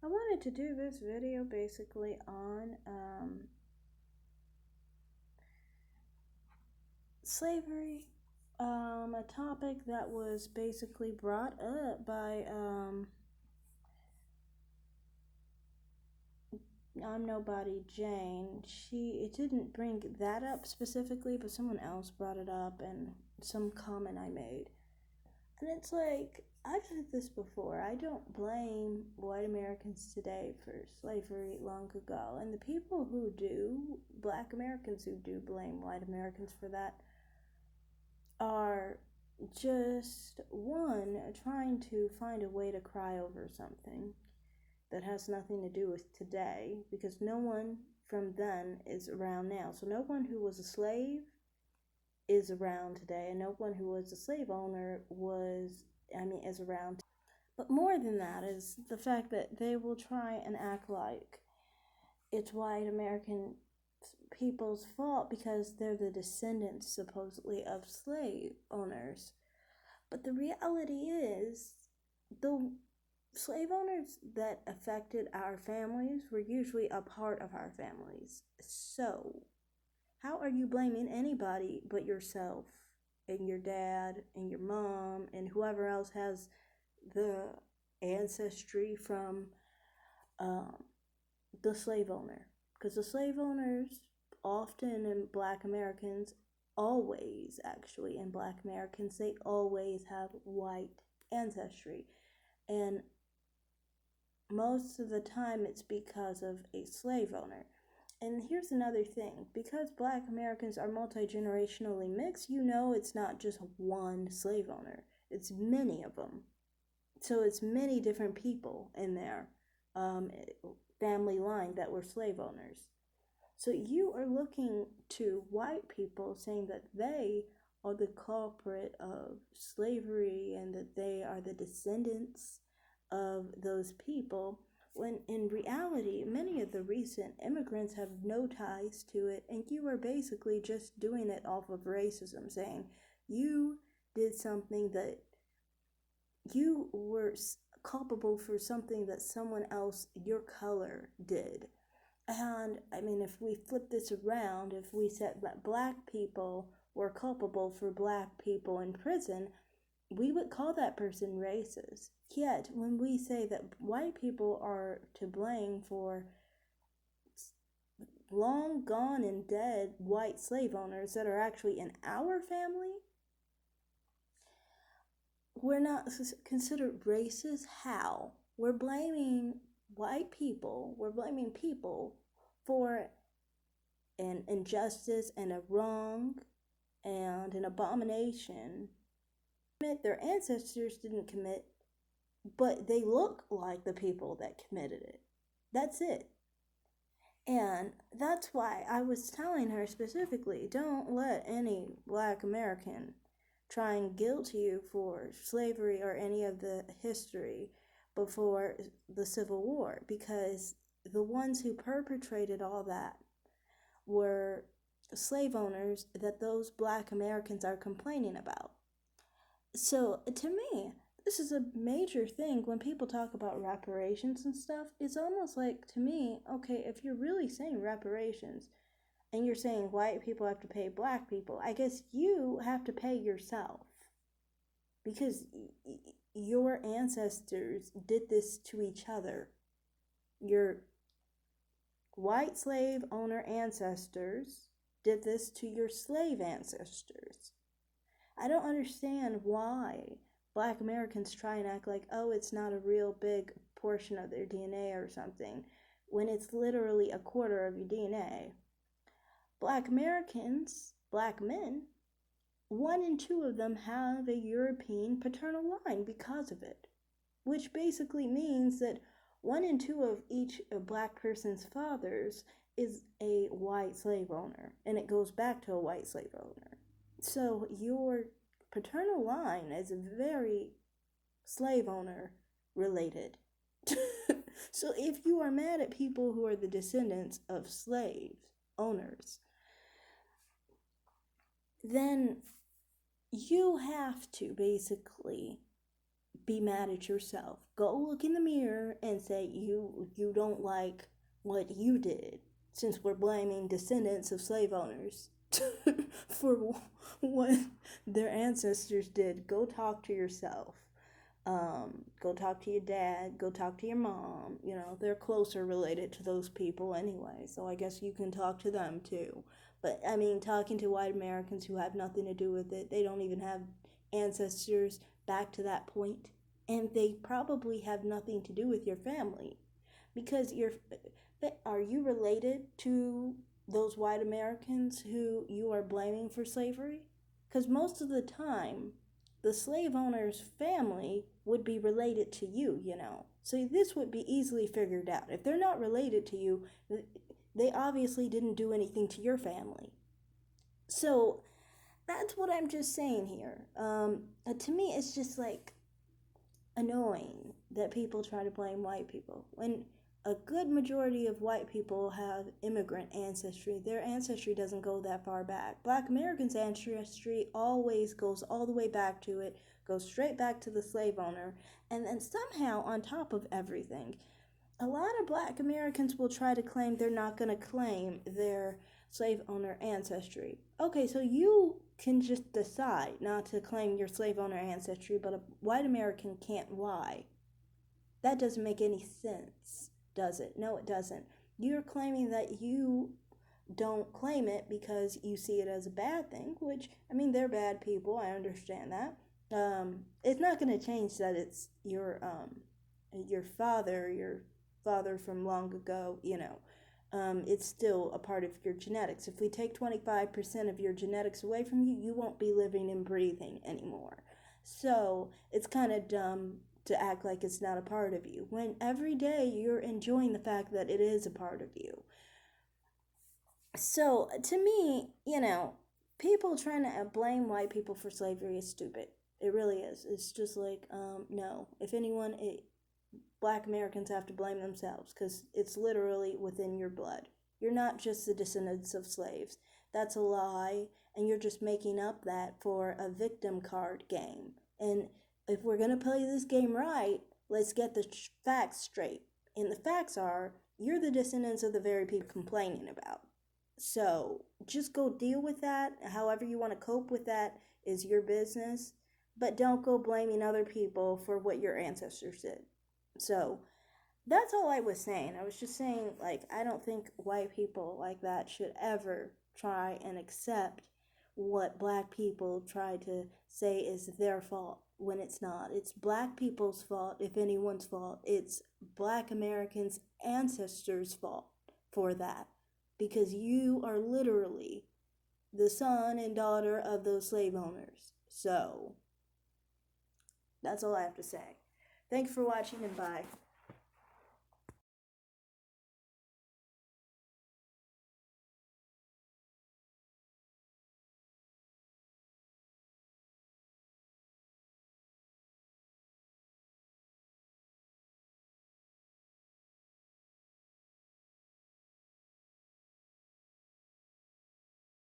I wanted to do this video basically on slavery, a topic that was basically brought up by I'm Nobody Jane. It didn't bring that up specifically, but someone else brought it up and some comment I made. And it's like, I've said this before, I don't blame white Americans today for slavery long ago. And the people who do, black Americans who do blame white Americans for that, are just, one, trying to find a way to cry over something that has nothing to do with today, because no one from then is around now. So no one who was a slave is around today, and no one who was a slave owner is around. But more than that is the fact that they will try and act like it's white American people's fault because they're the descendants, supposedly, of slave owners. But the reality is, the slave owners that affected our families were usually a part of our families. So, how are you blaming anybody but yourself and your dad and your mom and whoever else has the ancestry from the slave owner? Because the slave owners, often in black Americans, always actually in black Americans, they always have white ancestry. And most of the time it's because of a slave owner. And here's another thing, because black Americans are multi-generationally mixed, it's not just one slave owner, it's many of them. So it's many different people in their family line that were slave owners. So you are looking to white people saying that they are the culprit of slavery and that they are the descendants of those people, when in reality, many of the recent immigrants have no ties to it, and you are basically just doing it off of racism, saying you did something that you were culpable for something that someone else, your color, did. And if we flip this around, if we said that black people were culpable for black people in prison, we would call that person racist. Yet, when we say that white people are to blame for long gone and dead white slave owners that are actually in our family, we're not considered racist. How? We're blaming white people, we're blaming people for an injustice and a wrong and an abomination their ancestors didn't commit, but they look like the people that committed it. That's it. And that's why I was telling her specifically, don't let any black American try and guilt you for slavery or any of the history before the Civil War, because the ones who perpetrated all that were slave owners that those black Americans are complaining about. So to me, this is a major thing when people talk about reparations and stuff. It's almost like, to me, okay, if you're really saying reparations and you're saying white people have to pay black people, I guess you have to pay yourself, because your ancestors did this to each other. Your white slave owner ancestors did this to your slave ancestors. I don't understand why black Americans try and act like, oh, it's not a real big portion of their DNA or something, when it's literally a quarter of your DNA. Black Americans, black men, 1 in 2 of them have a European paternal line because of it, which basically means that 1 in 2 of each black person's fathers is a white slave owner, and it goes back to a white slave owner. So your paternal line is very slave owner related. So if you are mad at people who are the descendants of slave owners, then you have to basically be mad at yourself. Go look in the mirror and say you don't like what you did, since we're blaming descendants of slave owners for what their ancestors did. Go talk to yourself. Go talk to your dad. Go talk to your mom. You know, they're closer related to those people anyway, so I guess you can talk to them too. But I mean, talking to white Americans who have nothing to do with it, they don't even have ancestors back to that point, and they probably have nothing to do with your family, because are you related to those white Americans who you are blaming for slavery? Because most of the time, the slave owner's family would be related to you, you know. So this would be easily figured out. If they're not related to you, they obviously didn't do anything to your family. So that's what I'm just saying here. To me, it's just like annoying that people try to blame white people when a good majority of white people have immigrant ancestry. Their ancestry doesn't go that far back. Black Americans' ancestry always goes all the way back to it, goes straight back to the slave owner, and then somehow, on top of everything, a lot of Black Americans will try to claim they're not going to claim their slave owner ancestry. Okay, so you can just decide not to claim your slave owner ancestry, but a white American can't lie. That doesn't make any sense, does it? No, it doesn't. You're claiming that you don't claim it because you see it as a bad thing, which, I mean, they're bad people. I understand that. It's not going to change that it's your father from long ago, you know. It's still a part of your genetics. If we take 25% of your genetics away from you, you won't be living and breathing anymore. So it's kind of dumb to act like it's not a part of you, when every day you're enjoying the fact that it is a part of you. So to me, you know, people trying to blame white people for slavery is stupid. It really is. It's just like, no. If anyone, Black Americans have to blame themselves, because it's literally within your blood. You're not just the descendants of slaves. That's a lie, and you're just making up that for a victim card game. And if we're going to play this game right, let's get the facts straight. And the facts are, you're the descendants of the very people complaining about. So just go deal with that. However you want to cope with that is your business. But don't go blaming other people for what your ancestors did. So that's all I was saying. I was just saying, like, I don't think white people like that should ever try and accept what Black people try to say is their fault when it's not. It's Black people's fault, if anyone's fault. It's Black Americans' ancestors' fault for that, because you are literally the son and daughter of those slave owners. So that's all I have to say. Thanks for watching, and bye.